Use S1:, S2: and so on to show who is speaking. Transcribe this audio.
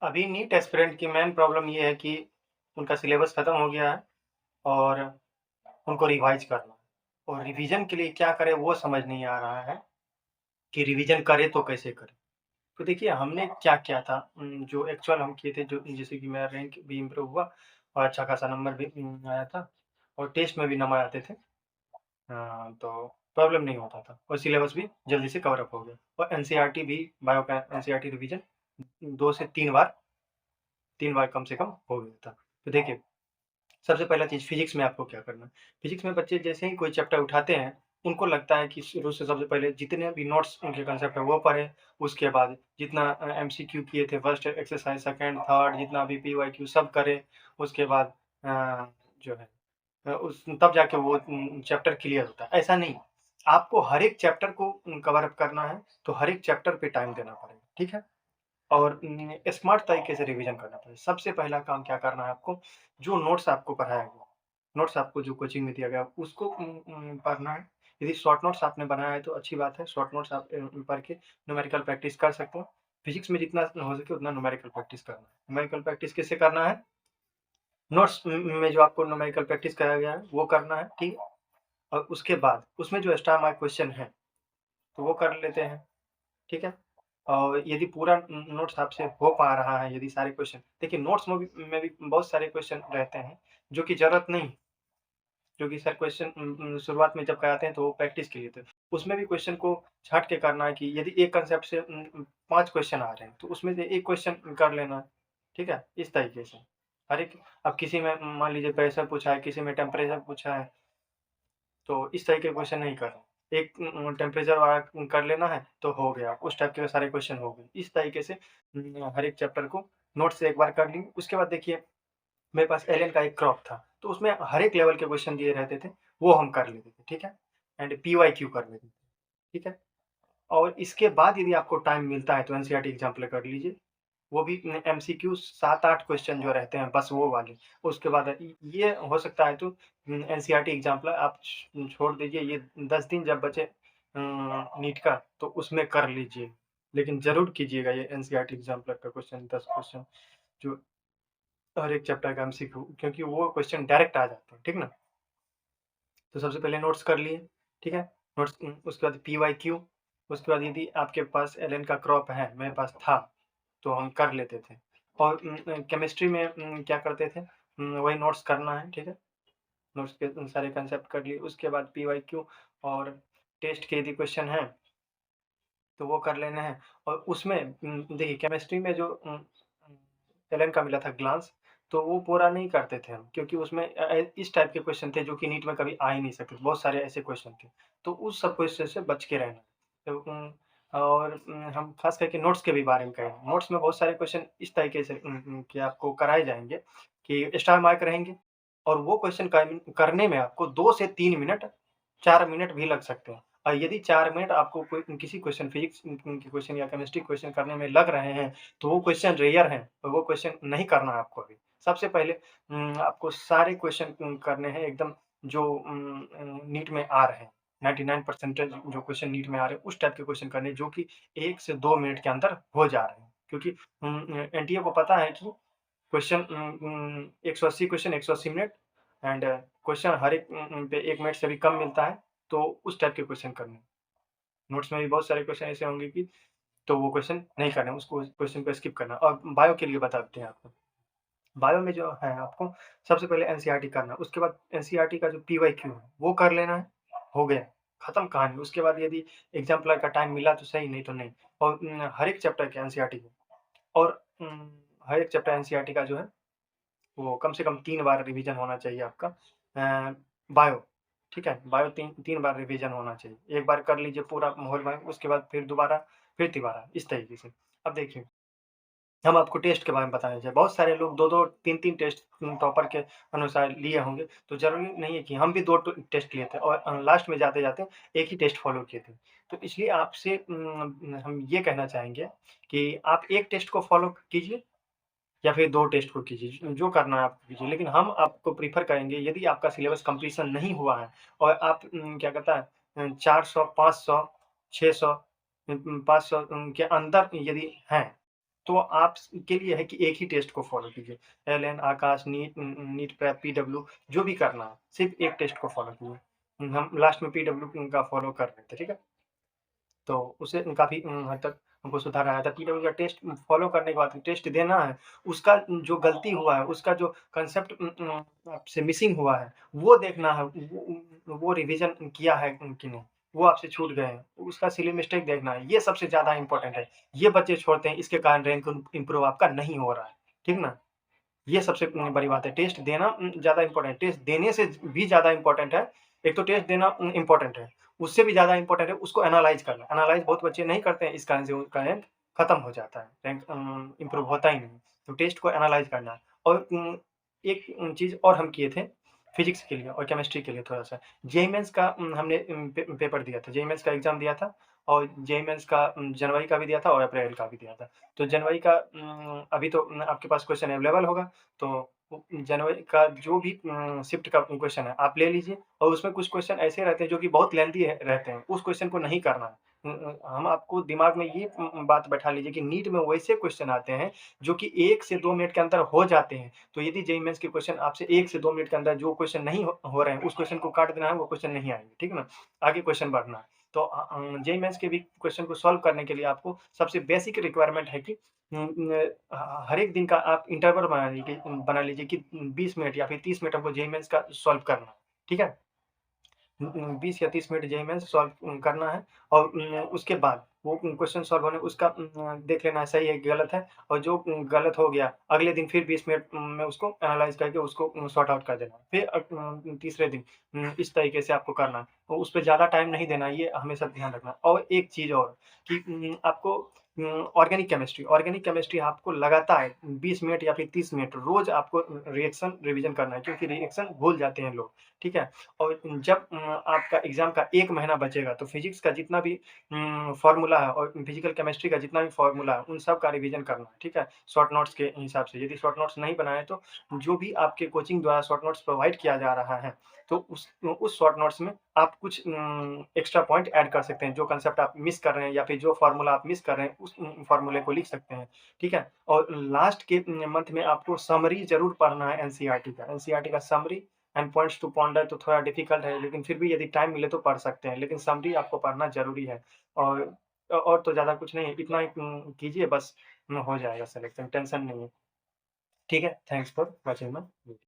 S1: अभी NEET aspirant की main problem ये है कि उनका सिलेबस खत्म हो गया है और उनको रिवाइज़ करना है और रिवीजन के लिए क्या करें वो समझ नहीं आ रहा है कि रिवीजन करें तो कैसे करें? तो देखिए हमने क्या किया था जो एक्चुअल हम किए थे जो जैसे कि मेरा रैंक भी इम्प्रूव हुआ और अच्छा खासा नंबर भी आया था और टेस्ट में भी नंबर आते थे। तो प्रॉब्लम नहीं होता था और सिलेबस भी जल्दी से कवर अप हो गया और एनसीईआरटी भी बायो का एनसीईआरटी रिवीजन 2 से 3 बार कम से कम हो गया था। तो देखिए सबसे पहला चीज़ फिज़िक्स में आपको क्या करना है? फिज़िक्स में बच्चे जैसे ही कोई चैप्टर उठाते हैं, उनको लगता है कि शुरू से सबसे पहले जितने भी नोट्स उनके कंसेप्ट है वो पढ़ें, उसके बाद जितना एमसीक्यू किए थे फर्स्ट एक्सरसाइज़, सेकंड, थर्ड जितना भी पीवाईक्यू सब करें, उसके बाद जो है उस तब जाके वो चैप्टर क्लियर होता है। ऐसा नहीं, आपको हर एक चैप्टर को कवर अप करना है, तो हर एक चैप्टर पे टाइम देना पड़ेगा, ठीक है? और स्मार्ट तरीके से रिवीजन करना पड़ेगा। सबसे पहला काम क्या करना है आपको, जो नोट्स आपको पढ़ाया गया, नोट्स आपको जो कोचिंग में दिया गया, उसको पढ़ना है। यदि शॉर्ट नोट्स आपने बनाया है तो अच्छी बात है, शॉर्ट नोट्स आप पढ़ के न्यूमेरिकल प्रैक्टिस कर सकते हो। फिज़िक्स में जितना हो सके उतना न्यूमेरिकल प्रैक्टिस करना है। न्यूमेरिकल प्रैक्टिस किससे करना है? नोट्स में जो आपको न्यूमेरिकल प्रैक्टिस कराया गया है, वो करना है, ठीक है? और उसके बाद उसमें जो एक्स्ट्रा मार्क क्वेश्चन है, तो वो कर लेते हैं, ठीक है? और यदि पूरा नोट्स आपसे हो पा रहा है, यदि सारे क्वेश्चन देखिए नोट्स में भी बहुत सारे क्वेश्चन रहते हैं, जो कि ज़रूरत नहीं, जो कि सर क्वेश्चन शुरुआत में जब कराते हैं तो वो प्रैक्टिस के लिए थे। उसमें भी क्वेश्चन को छाँट के करना है कि यदि एक कांसेप्ट से 5 क्वेश्चन आ रहे हैं, तो उसमें से 1 क्वेश्चन कर लेना है, ठीक है? इस तरीके से। हर एक अब किसी में मान लीजिए प्रेशर पूछा है, किसी में टेम्परेचर पूछा है, तो इस तरह के क्वेश्चन नहीं करना। एक टेम्परेचर वाला कर लेना है तो हो गया, उस टाइप के सारे क्वेश्चन हो गए। इस तरीके से हर एक चैप्टर को नोट्स से एक बार कर ली, उसके बाद देखिए मेरे पास एलियन का एक क्रॉप था, तो उसमें हर एक लेवल के क्वेश्चन दिए रहते थे, वो हम कर लेते थे, ठीक है? एंड पीवाईक्यू कर लेते थे, ठीक है? और इसके बाद यदि आपको टाइम मिलता है तो एनसीईआरटी एग्ज़ाम्पल कर लीजिए। वो भी एमसीक्यू 7-8 क्वेश्चन जो रहते हैं बस वो वाले। उसके बाद ये हो सकता है तो एनसीईआरटी एग्ज़ाम्पल आप छोड़ दीजिए ये 10 दिन जब बचे नीट का तो उसमें कर लीजिए। लेकिन ज़रूर कीजिएगा ये एनसीईआरटी एग्ज़ाम्पल का क्वेश्चन 10 क्वेश्चन जो हर एक चैप्टर का एमसीक्यू क्योंकि वो क्वेश्चन डायरेक्ट आ जाते हैं, ठीक ना? तो सबसे पहले नोट्स कर लिए, ठीक है? नोट्स उसके बाद पीवाईक्यू उसके बाद यदि आपके पास एलएन का क्रॉप है, मेरे पास था, तो हम कर लेते थे। और केमिस्ट्री में क्या करते थे वही नोट्स करना है, ठीक है? नोट्स के सारे कंसेप्ट कर लिए, उसके बाद पीवाईक्यू और टेस्ट के यदि क्वेश्चन हैं, तो वो कर लेने हैं और उसमें देखिए केमिस्ट्री में जो एलन का मिला था ग्लांस, तो वो पूरा नहीं करते थे हम क्योंकि उसमें इस टाइप के क्वेश्चन थे जो कि नीट में कभी आ ही नहीं सकते, बहुत सारे ऐसे क्वेश्चन थे। तो उस सब क्वेश्चन से बच के रहना। तो और हम खास करके नोट्स के भी बारे में कहें, नोट्स में बहुत सारे क्वेश्चन इस तरीके से कि आपको कराए जाएँगे कि स्टार मार्क रहेंगे और वो क्वेश्चन करने में आपको 2 से 3 मिनट, 4 मिनट भी लग सकते हैं। और यदि 4 मिनट आपको कोई किसी क्वेश्चन फिजिक्स के क्वेश्चन या केमिस्ट्री क्वेश्चन करने में लग रहे हैं, तो वो क्वेश्चन रेयर हैं और वो क्वेश्चन नहीं करना है आपको अभी। सबसे पहले आपको सारे क्वेश्चन करने हैं एकदम जो नीट में आ रहे हैं। 99 परसेंटेज जो क्वेश्चन नीट में आ रहे हैं, उस टाइप के क्वेश्चन करने हैं जो कि 1 से 2 मिनट के अंदर हो जा रहे हैं। क्योंकि एनटीए को पता है कि question 180 question 180 minute and question हर एक पे 1 मिनट से भी कम मिलता है, तो उस टाइप के क्वेश्चन करने हैं। नोट्स में भी बहुत सारे क्वेश्चन ऐसे होंगे कि तो वो क्वेश्चन नहीं करना है, उसको क्वेश्चन को स्किप करना है और बायो के लिए बताते हैं आपको। बायो में जो है आपको सबसे पहले एनसीईआरटी करना है, उसके बाद एनसीईआरटी का जो पीवाईक्यू है, वो कर लेना है, हो गया, खत्म कहानी। उसके बाद यदि एग्ज़ाम्पलर का टाइम मिला तो सही, नहीं तो नहीं। और हर एक चैप्टर के एनसीईआरटी के और हर एक चैप्टर एनसीईआरटी का जो है वो कम से कम 3 बार रिवीजन होना चाहिए आपका। बायो, ठीक है? बायो 3 बार रिवीजन होना चाहिए। एक बार कर लीजिए पूरा होल बायो, उसके बाद फिर दोबारा, फिर तिबारा, इस तरीके से। अब देखिए, हम आपको टेस्ट के बारे में बताने चाहिए। बहुत सारे लोग 2-2, 3-3 टेस्ट टॉपर के अनुसार लिए होंगे, तो ज़रूरी नहीं है कि हम भी 2 टेस्ट लिए थे और लास्ट में जाते-जाते एक ही टेस्ट फ़ॉलो किए थे। तो इसलिए आपसे हम ये कहना चाहेंगे कि आप 1 टेस्ट को फ़ॉलो कीजिए या फिर 2 टेस्ट को कीजिए, जो करना है आप कीजिए। लेकिन हम आपको प्रेफ़र करेंगे यदि आपका सिलेबस कंप्लीशन नहीं हुआ है और आप क्या कहता है 400, 500, 600 500 के अंदर यदि हैं, तो आप स के लिए है कि एक ही टेस्ट को फ़ॉलो कीजिए। एलएन, आकाश, नीट प्रेप, पीडब्ल्यू जो भी करना है, सिर्फ़ एक टेस्ट को फ़ॉलो कीजिए। हम लास्ट में पीडब्ल्यू का फ़ॉलो कर रहे थे, ठीक है? तो उससे काफ़ी हद तक हमको सुधार आया था। पीडब्ल्यू का टेस्ट फ़ॉलो करने के बाद टेस्ट देना है, उसका जो गलती हुआ है, उसका जो कांसेप्ट आपसे मिसिंग हुआ है, वो देखना है, वो रिवीज़न किया है कि नहीं, वो आपसे छूट गए हैं, उसका सिली मिस्टेक देखना है, ये सबसे ज़्यादा इम्पोर्टेंट है। ये बच्चे छोड़ते हैं, इसके कारण रैंक इम्प्रूव आपका नहीं हो रहा है, ठीक ना? ये सबसे बड़ी बात है। टेस्ट देना ज़्यादा इम्पोर्टेंट है। टेस्ट देने से भी ज़्यादा इम्पोर्टेंट है। एक तो टेस्ट देना इम्पोर्टेंट है। उससे भी ज़्यादा इम्पोर्टेंट है उसको एनालाइज़ करना। एनालाइज़ बहुत बच्चे नहीं करते हैं, इस कारण से उनका रैंक खत्म हो जाता है। रैंक इम्प्रूव होता ही नहीं। तो टेस्ट को एनालाइज़ करना और एक चीज़ और हम किए थे फिज़िक्स के लिए और केमिस्ट्री के लिए थोड़ा-सा। जेईई मेन्स का हमने पेपर दिया था। जेईई मेन्स का एग्ज़ाम दिया था और जेईई मेन्स का जनवरी का भी दिया था और अप्रैल का भी दिया था। तो जनवरी का अभी तो आपके पास क्वेश्चन अवेलेबल होगा, तो जनवरी का जो भी शिफ्ट का क्वेश्चन है, आप ले लीजिए और उसमें कुछ क्वेश्चन ऐसे रहते हैं जो कि बहुत लेंथी रहते हैं, उस क्वेश्चन को नहीं करना है। हम आपको दिमाग में ये बात बैठा लीजिए कि नीट में वैसे क्वेश्चन आते हैं, जो कि 1 से 2 मिनट के अंदर हो जाते हैं। तो यदि जेईई मेन्स के क्वेश्चन आपसे 1 से 2 मिनट के अंदर जो क्वेश्चन नहीं हो रहे हैं, उस क्वेश्चन को काट देना है, वो क्वेश्चन नहीं आएँगे, ठीक है ना? आगे क्वेश्चन बढ़ना है। तो जेईई मेन्स के भी क्वेश्चन को सॉल्व करने के लिए आपको सबसे बेसिक रिक्वायरमेंट है कि हर एक दिन का आप इंटरवल बना लीजिए कि 20 मिनट या फिर 30 मिनट हमको जेईई मेन्स का सॉल्व करना है, ठीक है? 20 या 30 मिनट जेईई मेन्स सॉल्व करना है और उसके बाद वो क्वेश्चन सॉल्व होने उसका देख लेना है सही है कि गलत है और जो गलत हो गया, अगले दिन फिर 20 मिनट में उसको एनालाइज़ करके उसको सॉर्ट आउट कर देना है। फिर तीसरे दिन इस तरीके से आपको करना है। तो उसपे ज़्यादा टाइम नहीं देना है, ये हमेशा ध्यान रखना है। और एक चीज़ और कि आपको ऑर्गेनिक केमिस्ट्री आपको लगातार 20 मिनट या फिर 30 मिनट रोज़ आपको रिएक्शन रिवीज़न करना है क्योंकि रिएक्शन भूल जाते हैं लोग, ठीक है? और जब आपका एग्ज़ाम का 1 महीना बचेगा तो फिज़िक्स का जितना भी फ़ॉर्मूला है और फिज़िकल केमिस्ट्री का जितना भी फ़ॉर्मूला है, उन सब का रिवीज़न करना है, ठीक है? शॉर्ट नोट्स के हिसाब से। यदि शॉर्ट नोट्स नहीं बनाए तो जो भी आपके कोचिंग द्वारा शॉर्ट नोट्स प्रोवाइड किया जा रहा है, तो उस शॉर्ट नोट्स में आप कुछ एक्स्ट्रा पॉइंट ऐड कर सकते हैं। जो कांसेप्ट आप मिस कर रहे हैं या फिर जो फ़ॉर्मूला आप मिस कर रहे हैं, उस फ़ॉर्मूले को लिख सकते हैं, ठीक है? और लास्ट के मंथ में आपको समरी ज़रूर पढ़ना है एनसीईआरटी का। एनसीईआरटी का summary and points to ponder तो थोड़ा डिफ़िकल्ट है, लेकिन फिर भी यदि टाइम मिले तो पढ़ सकते हैं। लेकिन समरी आपको पढ़ना ज़रूरी है और और तो ज़्यादा कुछ नहीं है, इतना ही कीजिए बस हो जाएगा सिलेक्शन, टेंशन नहीं है। ठीक है? Thanks for watching my video.